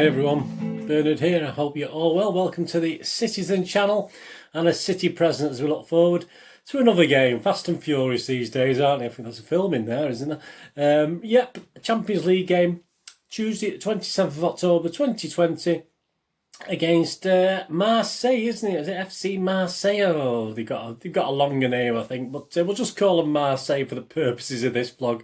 Hi everyone, Bernard here. I hope you're all well. Welcome to the Citizen channel and a City present as we look forward to another game. Fast and Furious these days, aren't they? I think there's a film in there, isn't there? Yep, Champions League game, Tuesday, 27th of October 2020 against Marseille, isn't it? Is it FC Marseille? Oh, they've got a longer name, I think, but we'll just call them Marseille for the purposes of this vlog.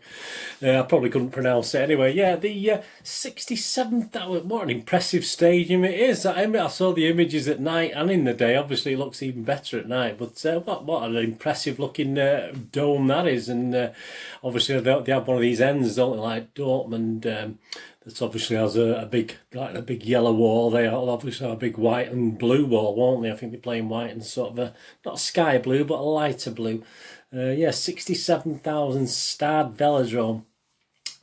I probably couldn't pronounce it anyway. Yeah, the 67th. What an impressive stadium it is. I saw the images at night and in the day. Obviously, it looks even better at night. But what an impressive looking dome that is. And obviously, they have one of these ends, don't they? Like Dortmund. That obviously has a big yellow wall. They obviously have a big white and blue wall, won't they? I think they're playing white and sort of not sky blue, but a lighter blue. Yeah, 67,000 starred velodrome.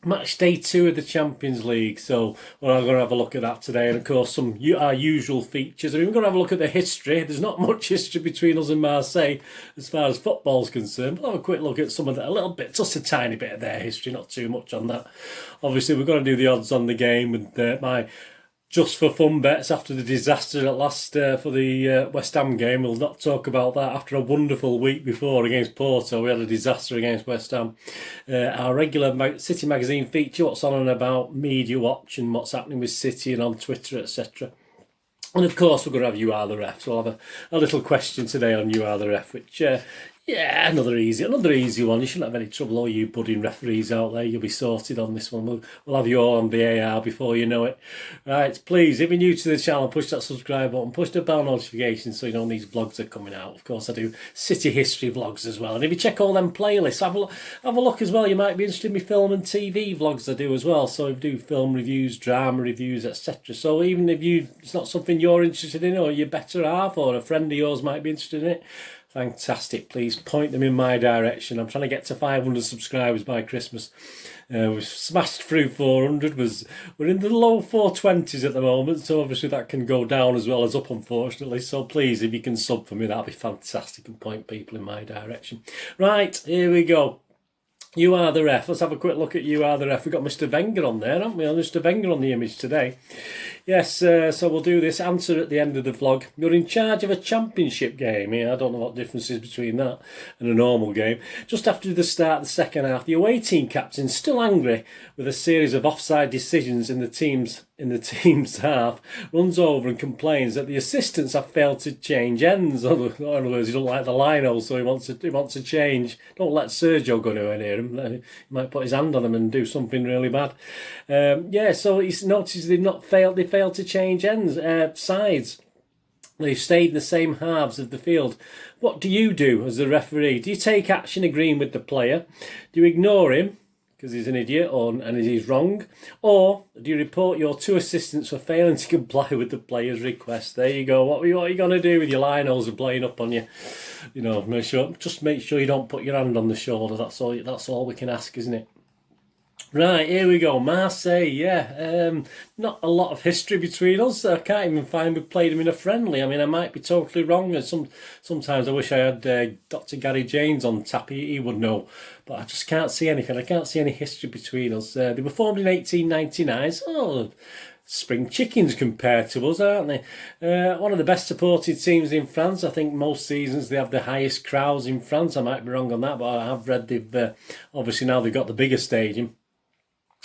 Match day 2 of the Champions League, so we're going to have a look at that today, and of course our usual features. I mean, we're going to have a look at the history. There's not much history between us and Marseille as far as football's concerned, but we'll have a quick look at some of that, a little bit, just a tiny bit of their history, not too much on that. Obviously, we're going to do the odds on the game with my just for fun bets after the disaster at last for the West Ham game. We'll not talk about that. After a wonderful week before against Porto, we had a disaster against West Ham. Our regular City magazine feature, what's on and about Media Watch and what's happening with City and on Twitter, etc. And of course, we're going to have You Are the Ref. So we'll have a little question today on You Are the Ref, which yeah, another easy one. You shouldn't have any trouble, all you budding referees out there. You'll be sorted on this one. We'll have you all on VAR before you know it. Right, please, if you're new to the channel, push that subscribe button, push the bell notification so you know when these vlogs are coming out. Of course, I do City history vlogs as well. And if you check all them playlists, have a look as well. You might be interested in my film and TV vlogs I do as well. So I do film reviews, drama reviews, etc. So even if it's not something you're interested in, or your better half or a friend of yours might be interested in it, fantastic, please point them in my direction. I'm trying to get to 500 subscribers by Christmas. We've smashed through 400. We're in the low 420s at the moment, so obviously that can go down as well as up, unfortunately. So please, if you can sub for me, that'd be fantastic, and point people in my direction. Right, here we go. You Are the Ref. Let's have a quick look at You Are the Ref. We've got Mr. Wenger on there, haven't we? Mr. Wenger on the image today. Yes, so we'll do this answer at the end of the vlog. You're in charge of a championship game. Yeah, I don't know what difference is between that and a normal game. Just after the start of the second half, the away team captain, still angry with a series of offside decisions in the team's half, runs over and complains that the assistants have failed to change ends. In other words, he doesn't like the line so he wants to change. Don't let Sergio go nowhere near him. He might put his hand on him and do something really bad. Yeah, so he's noticed they failed to change sides. They've stayed in the same halves of the field. What do you do as the referee? Do you take action agreeing with the player? Do you ignore him because he's an idiot and he's wrong? Or do you report your two assistants for failing to comply with the player's request? There you go. What are you going to do with your linos and playing up on you? You know, make sure you don't put your hand on the shoulder. That's all we can ask, isn't it? Right, here we go. Marseille, yeah. Not a lot of history between us. I can't even find we played them in a friendly. I mean, I might be totally wrong. And sometimes I wish I had Dr. Gary James on tap. He would know. But I just can't see anything. I can't see any history between us. They were formed in 1899. So spring chickens compared to us, aren't they? One of the best supported teams in France. I think most seasons they have the highest crowds in France. I might be wrong on that, but I have read they've obviously now they've got the bigger stadium.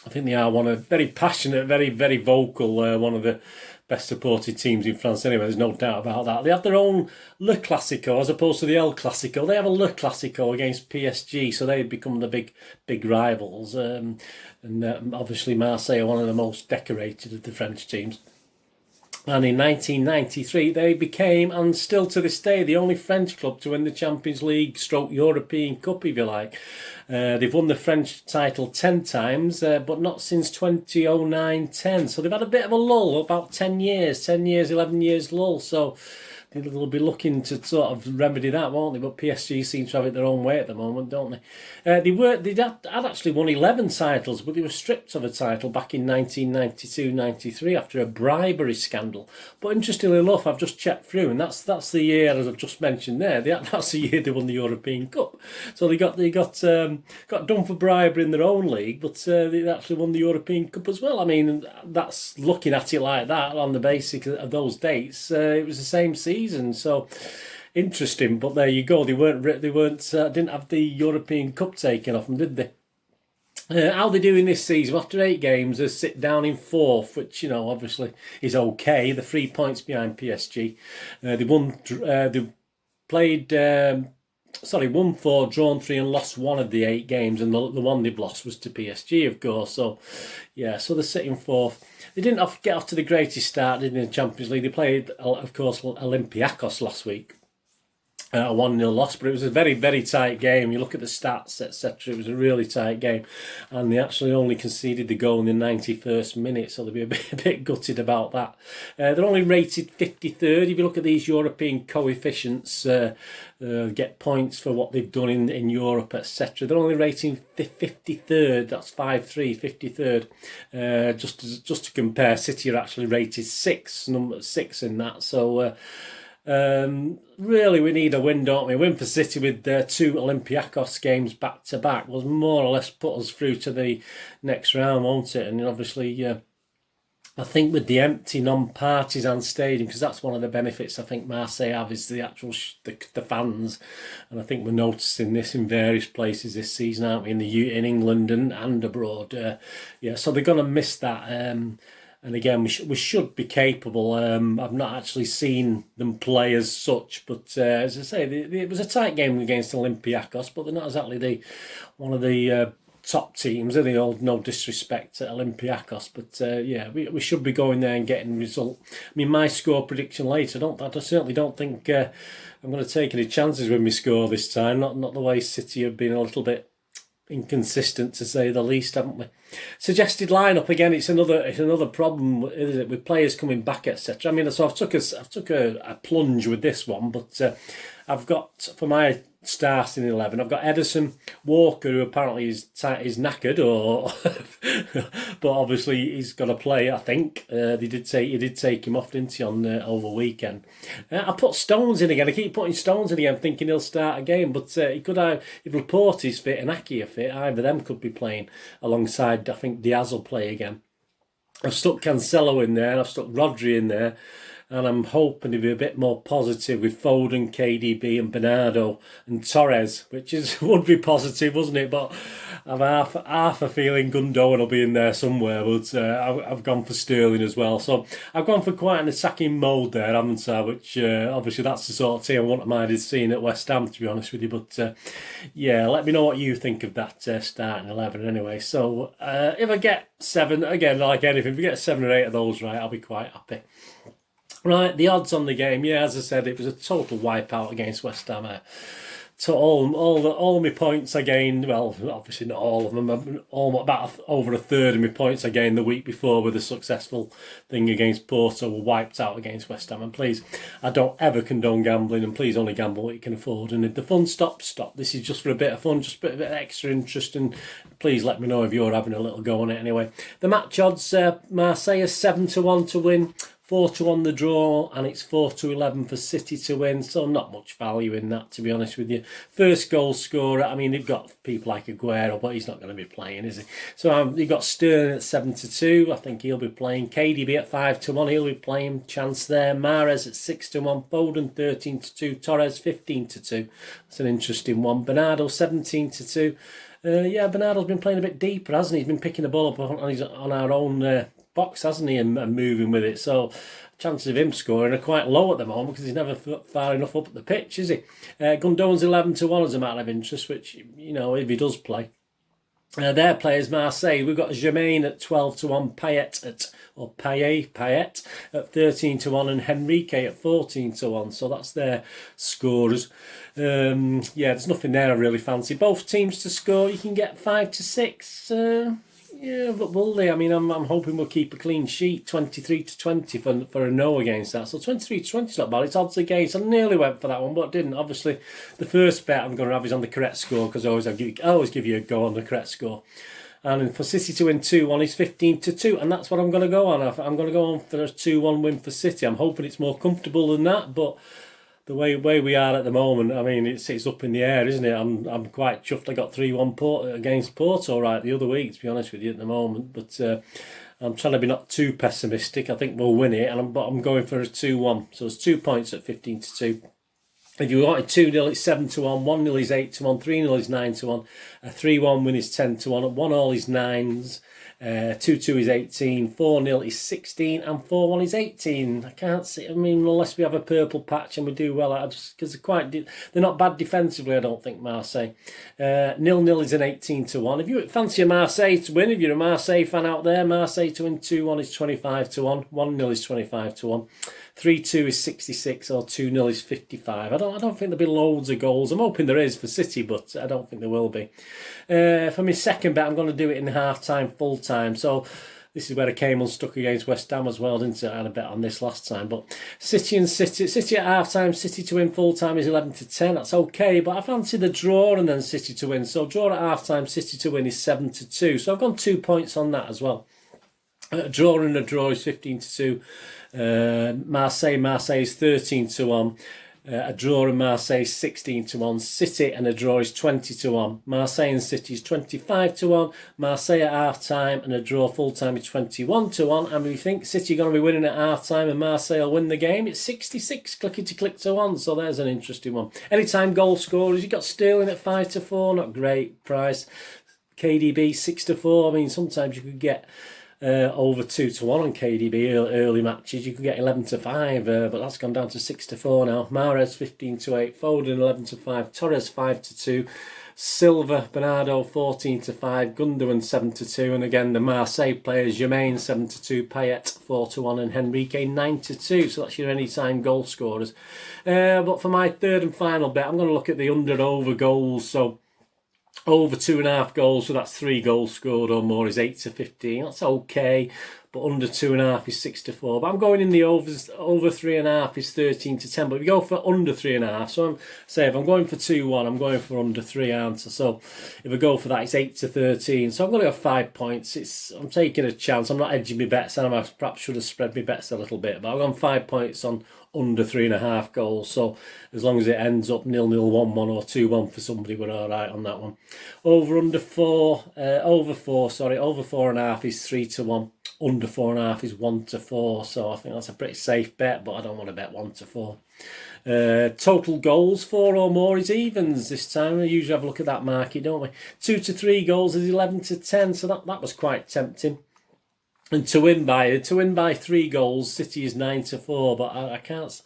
I think they are very passionate, very, very vocal, one of the best supported teams in France anyway, there's no doubt about that. They have their own Le Classico as opposed to the El Clasico. They have a Le Classico against PSG, so they've become the big rivals. And obviously Marseille are one of the most decorated of the French teams. And in 1993, they became, and still to this day, the only French club to win the Champions League / European Cup, if you like. They've won the French title 10 times, but not since 2009-10. So they've had a bit of a lull, about 10 years, 11 years lull. So they'll be looking to sort of remedy that, won't they? But PSG seem to have it their own way at the moment, don't they? They'd actually won 11 titles, but they were stripped of a title back in 1992-93 after a bribery scandal. But interestingly enough, I've just checked through, and that's the year, as I've just mentioned there. That's the year they won the European Cup. So they got done for bribery in their own league, but they actually won the European Cup as well. I mean, that's looking at it like that on the basis of those dates. It was the same season, so interesting. But there you go. They didn't have the European Cup taken off them, did they? How they doing this season? After 8 games, they sit down in 4th, which, you know, obviously is okay. They're 3 points behind PSG. They won. They played. Won 4, drawn 3, and lost 1 of the 8 games, and the one they've lost was to PSG, of course. So, yeah, so they're sitting 4th. They didn't get off to the greatest start, did they, in the Champions League? They played, of course, Olympiacos last week. A 1-0 loss, but it was a very, very tight game. You look at the stats, etc. It was a really tight game, and they actually only conceded the goal in the 91st minute, so they'll be a bit gutted about that. They're only rated 53rd. If you look at these European coefficients, get points for what they've done in Europe, etc. They're only rating 53rd. That's 53rd. Just to compare, City are actually rated number 6 in that. So. Really, we need a win, don't we? A win for City with 2 Olympiacos games back to back was more or less put us through to the next round, won't it? And obviously, I think with the empty non-partisan stadium, because that's one of the benefits I think Marseille have, is the actual the fans, and I think we're noticing this in various places this season, aren't we? In England and abroad, yeah. So they're going to miss that. And again, we should be capable. I've not actually seen them play as such, but as I say, it was a tight game against Olympiacos, but they're not exactly one of the top teams, are they? No disrespect to Olympiacos, but yeah, we should be going there and getting a result. I mean, my score prediction later, I certainly don't think I'm going to take any chances with my score this time. Not the way City have been a little bit inconsistent, to say the least, haven't we? Suggested lineup again. It's another problem, isn't it, with players coming back, etc. I mean, so I've took a plunge with this one, but I've got, for my starting 11, I've got Ederson, Walker, who apparently is knackered, or but obviously he's got to play. I think he did take him off, didn't he, on over the weekend. I put Stones in again. I keep putting Stones in again, thinking he'll start again, but he could have, if Laporte is fit and Aki are fit, either of them could be playing alongside. I think Diaz will play again. I've stuck Cancelo in there, and I've stuck Rodri in there. And I'm hoping to be a bit more positive with Foden, KDB and Bernardo and Torres, which would be positive, wouldn't it? But I've half a feeling Gundogan will be in there somewhere, but I've gone for Sterling as well. So I've gone for quite an attacking mode there, haven't I? Which obviously that's the sort of team I wouldn't have minded seeing at West Ham, to be honest with you. But yeah, let me know what you think of that starting 11 anyway. So if I get 7, again, like anything, if we get 7 or 8 of those right, I'll be quite happy. Right, the odds on the game, yeah, as I said, it was a total wipeout against West Ham. So all my points I gained, well, obviously not all of them, about over a third of my points I gained the week before with a successful thing against Porto were wiped out against West Ham. And please, I don't ever condone gambling, and please only gamble what you can afford. And if the fun stops, stop. This is just for a bit of fun, just a bit of extra interest, and please let me know if you're having a little go on it anyway. The match odds, Marseille is 7-1 to win. 4-1 the draw, and it's 4-11 for City to win, so not much value in that, to be honest with you. First goal scorer, I mean, they've got people like Aguero, but he's not going to be playing, is he? So you've got Sterling at 7-2, I think he'll be playing. KDB at 5-1, he'll be playing, chance there. Mahrez at 6-1, Foden 13-2, Torres 15-2. That's an interesting one. Bernardo 17-2. Yeah, Bernardo's been playing a bit deeper, hasn't he? He's been picking the ball up on our own box, hasn't he, and moving with it. So chances of him scoring are quite low at the moment because he's never far enough up at the pitch, is he? Gundogan's 11-1 as a matter of interest, which, you know, if he does play. Their players, Marseille, we've got Germain at 12-1, Payet at 13-1, and Henrique at 14-1. So that's their scorers. Yeah, there's nothing there I really fancy. Both teams to score, you can get 5-6. Yeah, but will they? I mean, I'm hoping we'll keep a clean sheet, 23-20 for a no against that. So 23-20 is not bad. It's odds against. I nearly went for that one, but didn't. Obviously, the first bet I'm going to have is on the correct score, because I always give you a go on the correct score. And for City to win 2-1 is 15-2, and that's what I'm going to go on. I'm going to go on for a 2-1 win for City. I'm hoping it's more comfortable than that, but the way we are at the moment, I mean, it's up in the air, isn't it? I'm quite chuffed. I got 3-1 against Porto right the other week, to be honest with you, at the moment. But I'm trying to be not too pessimistic. I think we'll win it, but I'm going for a 2-1. So it's 2 points at 15-2. If you wanted 2-0, it's 7-1, 1-0 is 8-1, 3-0 is 9-1, a 3-1 win is 10-1, a 1-all is 9s, 2-2 is 18, 4-0 is 16, and 4-1 is 18. I can't see, I mean, unless we have a purple patch and we do well, because they're not bad defensively, I don't think, Marseille. 0-0 is an 18-1. If you fancy a Marseille to win, if you're a Marseille fan out there, Marseille to win 2-1 is 25-1, 1-0 is 25-1. 3-2 is 66, or 2-0 is 55. I don't think there'll be loads of goals. I'm hoping there is for City, but I don't think there will be. For my second bet, I'm going to do it in half-time, full-time. So this is where I came unstuck against West Ham as well, didn't I? I had a bet on this last time. But City at half-time, City to win full-time is 11-10. That's okay, but I fancy the draw and then City to win. So draw at half-time, City to win is 7-2. So I've gone 2 points on that as well. A draw and a draw is 15-2. Marseille is 13-1. A draw in Marseille is 16-1. City and a draw is 20-1. Marseille and City is 25-1. Marseille at half time and a draw full time is 21-1. And we think City are going to be winning at half time and Marseille will win the game. It's 66 clickety-click to 1. So there's an interesting one. Anytime goal scorers, you've got Sterling at 5-4. Not great price. KDB 6-4. I mean, sometimes you could get over 2-1 on KDB early matches. You could get 11-5, but that's gone down to 6-4 now. Mahrez 15-8, Foden 11-5, Torres 5-2, Silva, Bernardo 14-5, Gundogan 7-2, and again the Marseille players, Jermaine 7-2, Payet 4-1, and Henrique 9-2. So that's your anytime goal scorers. But for my third and final bet, I'm going to look at the under/over goals. So over 2.5 goals, so that's 3 goals scored or more is 8-15. That's okay, but under 2.5 is 6-4. But I'm going in the overs. Over 3.5 is 13-10. But if you go for under 3.5, so if I'm going for 2-1, I'm going for under 3, aren't I? So if I go for that, it's 8-13. So I'm going to go 5 points. I'm taking a chance. I'm not edging my bets. I perhaps should have spread my bets a little bit, but I've gone 5 points on under 3.5 goals. So as long as it ends up 0-0, 1-1 or 2-1 for somebody, we're all right on that one. Over 4.5 is 3-1. Under 4.5 is 1-4. So I think that's a pretty safe bet, but I don't want to bet 1-4. Total goals 4 or more is evens this time. We usually have a look at that market, don't we? 2-3 goals is 11-10. So that was quite tempting. And to win by 3 goals, City is 9-4, but I can't.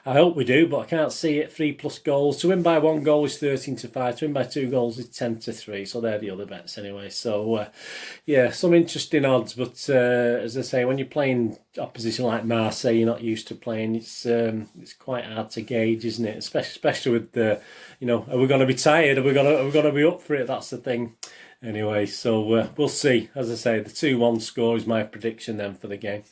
I hope we do, but I can't see it. 3+ goals. To win by 1 goal is 13-5. To win by 2 goals is 10-3. So they're the other bets anyway. So yeah, some interesting odds. But as I say, when you're playing opposition like Marseille, you're not used to playing. It's quite hard to gauge, isn't it? Especially with the, are we going to be tired? Are we going to be up for it? That's the thing. Anyway, so we'll see. As I say, the 2-1 score is my prediction then for the game.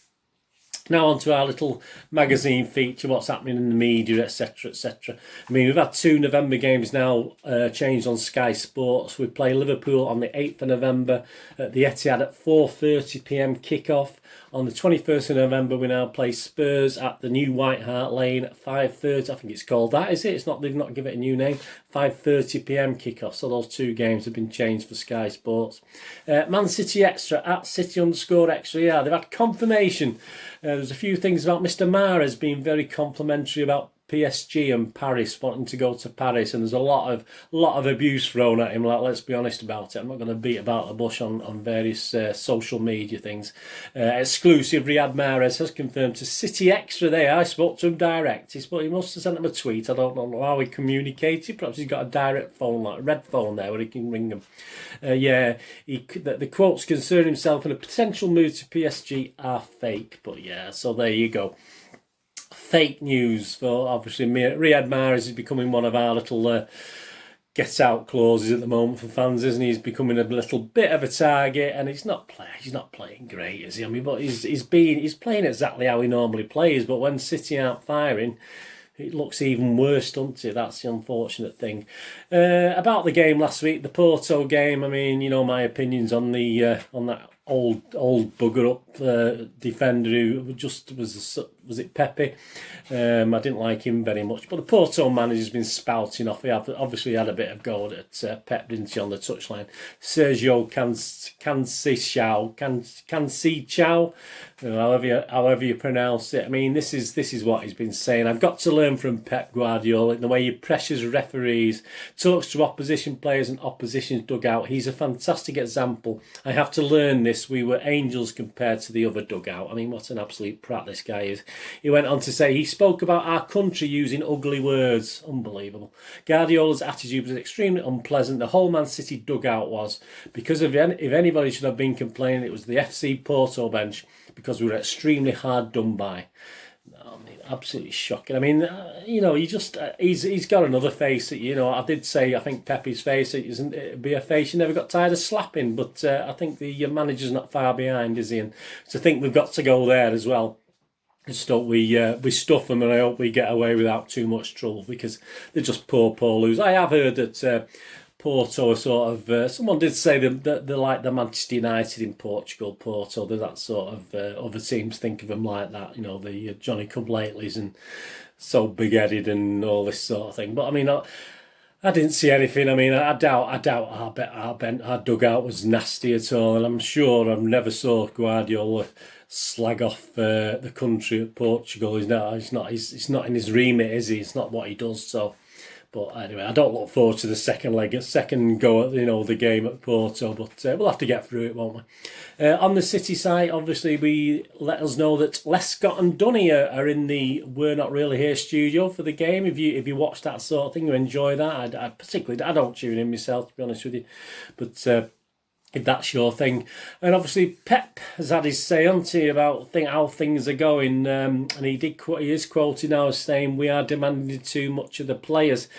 Now on to our little magazine feature, what's happening in the media, etc, etc. I mean, we've had 2 November games now changed on Sky Sports. We play Liverpool on the 8th of November at the Etihad at 4:30 p.m. kickoff. On the 21st of November, we now play Spurs at the new White Hart Lane at 5:30. I think it's called that, is it? It's not. They've not given it a new name. 5:30 p.m. kickoff. So those 2 games have been changed for Sky Sports. Man City Extra at City_Extra. Yeah, they've had confirmation. There's a few things about Mr. Mahrez being very complimentary about PSG and Paris, wanting to go to Paris, and there's a lot of abuse thrown at him. Like, let's be honest about it. I'm not going to beat about the bush on various social media things. Exclusive: Riyad Mahrez has confirmed to City Extra. I spoke to him direct. He must have sent him a tweet. I don't know how he communicated. Perhaps he's got a direct phone, like a red phone there, where he can ring them. The quotes concern himself and a potential move to PSG are fake. But yeah, so there you go. Fake news for obviously Riyad Mahrez is becoming one of our little get out clauses at the moment for fans, isn't he? He's becoming a little bit of a target, and he's not playing great, is he? I mean, but he's playing exactly how he normally plays. But when City aren't firing, it looks even worse, doesn't it? That's the unfortunate thing. About the game last week, the Porto game. I mean, you know my opinions on that old bugger up defender who just was it Pepe? I didn't like him very much, but the Porto manager's been spouting off. He obviously had a bit of go at Pep, didn't he, on the touchline? Sergio Cancicao, however you pronounce it. I mean, this is what he's been saying. I've got to learn from Pep Guardiola in the way he pressures referees, talks to opposition players and opposition's dugout. He's a fantastic example. I have to learn this. We were angels compared to the other dugout. I mean, what an absolute prat this guy is. He went on to say he spoke about our country using ugly words. Unbelievable. Guardiola's attitude was extremely unpleasant. The whole Man City dugout was. Because if anybody should have been complaining, it was the FC Porto bench, because we were extremely hard done by. I mean, absolutely shocking. I mean, you know, he's got another face that, you know, I did say I think Pepe's face it'd be a face you never got tired of slapping, but I think the manager's not far behind, is he? And so I think we've got to go there as well. Just hope we stuff them, and I hope we get away without too much trouble, because they're just poor losers. I have heard that Porto are sort of, someone did say that they're like the Manchester United in Portugal. Porto, they're that sort of, other teams think of them like that, you know, the Johnny Come-Latelys and so big-headed and all this sort of thing. But I mean, I didn't see anything. I mean, I doubt our dugout was nasty at all, and I'm sure I've never saw Guardiola slag off the country of Portugal. It's not in his remit, is he? It's not what he does. So, but anyway, I don't look forward to the second go at, you know, the game at Porto. But we'll have to get through it, won't we? On the City side, obviously, we let us know that Lescott and Dunny are in the We're Not Really Here studio for the game. If you watch that sort of thing, you enjoy that. I don't tune in myself, to be honest with you, but if that's your thing. And obviously Pep has had his say, hasn't he, about how things are going, and he is quoted now as saying we are demanding too much of the players.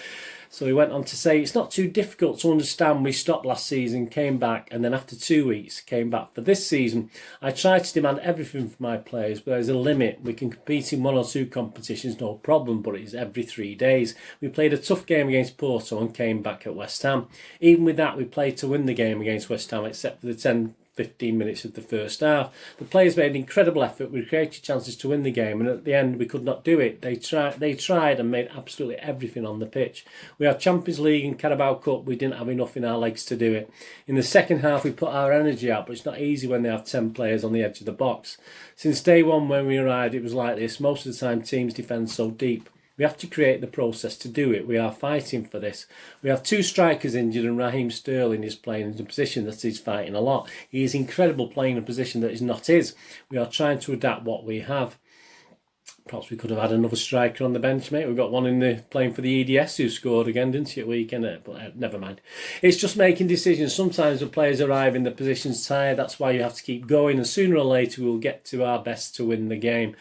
So he went on to say, it's not too difficult to understand. We stopped last season, came back, and then after 2 weeks, came back for this season. I try to demand everything from my players, but there's a limit. We can compete in 1 or 2 competitions, no problem, but it's every 3 days. We played a tough game against Porto and came back at West Ham. Even with that, we played to win the game against West Ham, except for the 15 minutes of the first half. The players made an incredible effort. We created chances to win the game, and at the end we could not do it. They tried and made absolutely everything on the pitch. We had Champions League and Carabao Cup. We didn't have enough in our legs to do it. In the second half we put our energy out, but it's not easy when they have 10 players on the edge of the box. Since day one when we arrived, it was like this. Most of the time teams defend so deep. We have to create the process to do it. We are fighting for this. We have 2 strikers injured, and Raheem Sterling is playing in a position that he's fighting a lot. He is incredible playing in a position that is not his. We are trying to adapt what we have. Perhaps we could have had another striker on the bench, mate. We've got one playing for the EDS who scored again, didn't he, at weekend? But never mind. It's just making decisions. Sometimes the players arrive in the positions tired. That's why you have to keep going, and sooner or later we'll get to our best to win the game.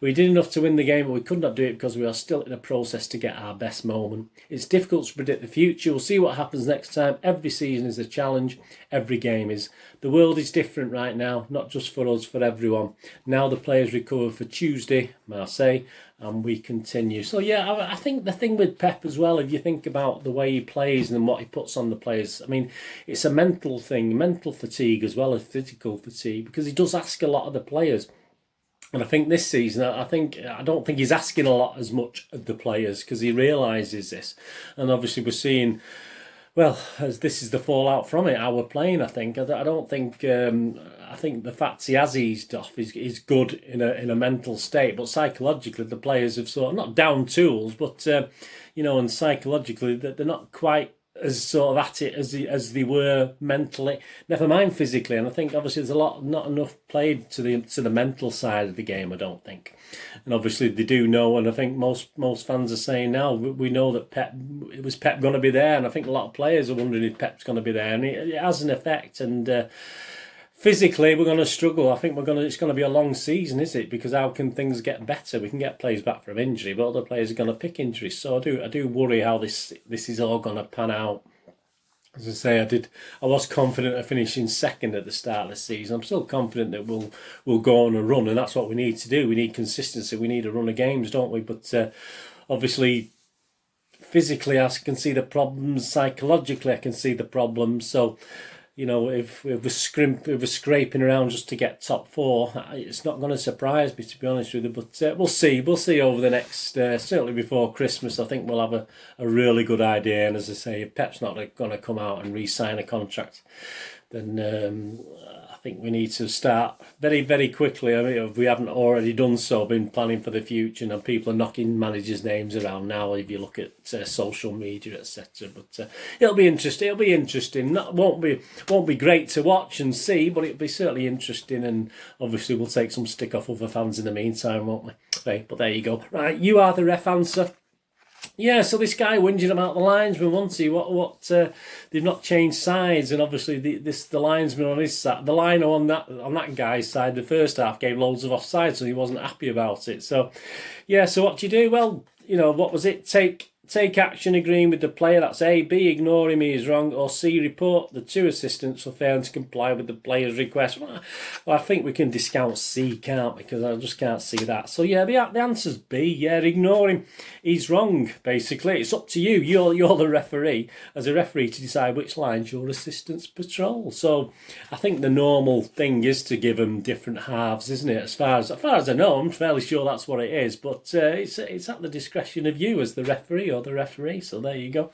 We did enough to win the game, but we could not do it because we are still in a process to get our best moment. It's difficult to predict the future. We'll see what happens next time. Every season is a challenge. Every game is. The world is different right now, not just for us, for everyone. Now the players recover for Tuesday, Marseille, and we continue. So yeah, I think the thing with Pep as well, if you think about the way he plays and what he puts on the players, I mean, it's a mental thing, mental fatigue as well as physical fatigue, because he does ask a lot of the players. And I think this season, I don't think he's asking a lot as much of the players, because he realises this. And obviously we're seeing, well, as this is the fallout from it, how we're playing, I think. I think the fact he has eased off is good in a mental state, but psychologically the players have sort of, not down tools, but, you know, and psychologically they're not quite as sort of at it as they were mentally, never mind physically. And I think obviously there's not enough played to the mental side of the game, I don't think. And obviously they do know, and I think most fans are saying now, we know that Pep going to be there, and I think a lot of players are wondering if Pep's going to be there, and it has an effect. And physically, we're going to struggle. I think it's going to be a long season, is it? Because how can things get better? We can get players back from injury, but other players are going to pick injuries. So I do worry how this is all going to pan out. As I say, I was confident of finishing second at the start of the season. I'm still confident that we'll go on a run, and that's what we need to do. We need consistency. We need a run of games, don't we? But obviously, physically, I can see the problems. Psychologically, I can see the problems. So, you know, if we're scraping around just to get top four, it's not going to surprise me, to be honest with you. But we'll see. We'll see over the next, certainly before Christmas. I think we'll have a really good idea. And as I say, if Pep's not going to come out and re-sign a contract, then I think we need to start very, very quickly. I mean, if we haven't already done so, been planning for the future, and people are knocking managers' names around now. If you look at social media, etc. But it'll be interesting. It'll be interesting. Won't be great to watch and see, but it'll be certainly interesting. And obviously, we'll take some stick off other fans in the meantime, won't we? Okay, but there you go. Right, you are the ref answer. Yeah, so this guy whinging about the linesman, wasn't he? What they've not changed sides, and obviously the linesman on his side, the liner on that guy's side, the first half gave loads of offside, so he wasn't happy about it. So, yeah, so what do you do? Well, you know, what was it? Take action agreeing with the player. That's A. B. Ignoring me is wrong. Or C. Report the two assistants for failing to comply with the player's request. Well, I think we can discount C, can't we? Because I just can't see that. So yeah, the answer's B. Yeah, ignore him. He's wrong. Basically, it's up to you. You're the referee, as a referee, to decide which lines your assistants patrol. So I think the normal thing is to give them different halves, isn't it? As far as I know, I'm fairly sure that's what it is. But it's at the discretion of you as the referee or the referee, so there you go.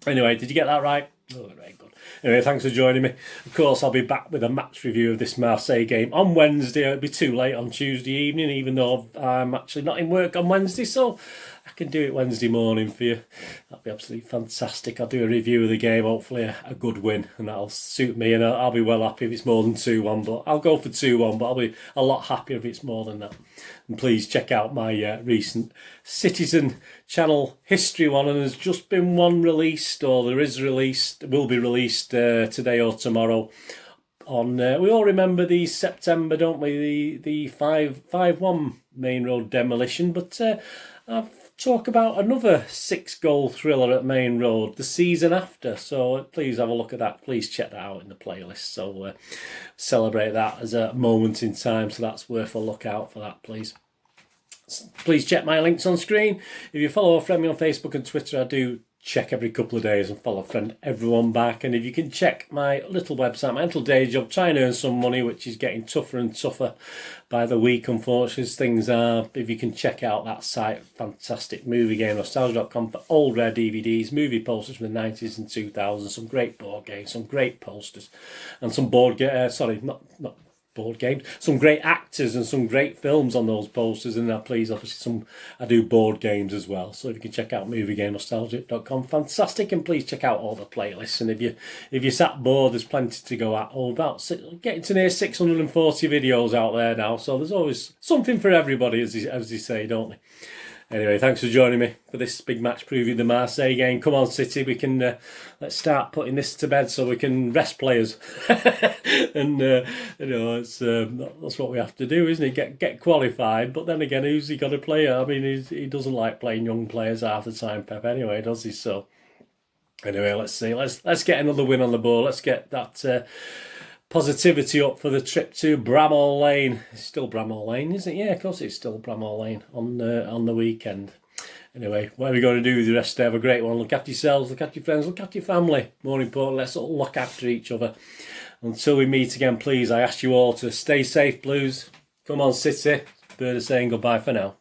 Anyway, did you get that right? Oh, very good. Anyway, thanks for joining me. Of course, I'll be back with a match review of this Marseille game on Wednesday. It'll be too late on Tuesday evening, even though I'm actually not in work on Wednesday, so I can do it Wednesday morning for you. That'll be absolutely fantastic. I'll do a review of the game, hopefully a good win, and that'll suit me, and I'll be well happy if it's more than 2-1, but I'll go for 2-1, but I'll be a lot happier if it's more than that. And please check out my recent Citizen channel history one, and there's just been one released, or will be released today or tomorrow. On we all remember the September, don't we? The 5-1 Main Road demolition, but I've talk about another 6-goal thriller at Main Road the season after, so please have a look at that. Please check that out in the playlist. So celebrate that as a moment in time, so that's worth a look out for that, please. Please check my links on screen. If you follow or friend me on Facebook and Twitter, I do check every couple of days and follow friend everyone back. And if you can check my little website, my little day job, try and earn some money, which is getting tougher and tougher by the week, unfortunately, as things are. If you can check out that site, fantastic. MovieGameNostalgia.com for old rare DVDs, movie posters from the 90s and 2000s, some great board games, some great posters, and some board games, some great actors and some great films on those posters, and please, obviously, I do board games as well. So if you can check out MovieGameNostalgia.com, fantastic, and please check out all the playlists. And if you're sat bored, there's plenty to go at. Getting to near 640 videos out there now, so there's always something for everybody, as they say, don't they? Anyway, thanks for joining me for this big match preview of the Marseille game. Come on, City, we can let's start putting this to bed so we can rest players. And that's what we have to do, isn't it? Get qualified. But then again, who's he got to play? I mean, he doesn't like playing young players half the time, Pep. Anyway, does he? So anyway, let's see. Let's get another win on the board. Let's get that positivity up for the trip to Bramall Lane. It's still Bramall Lane, isn't it? Yeah, of course it's still Bramall Lane on the weekend. Anyway, what are we going to do with the rest of the day? Have a great one. Look after yourselves, look after your friends, look after your family. More important, let's all look after each other. Until we meet again, please, I ask you all to stay safe, Blues. Come on, City. Bird is saying goodbye for now.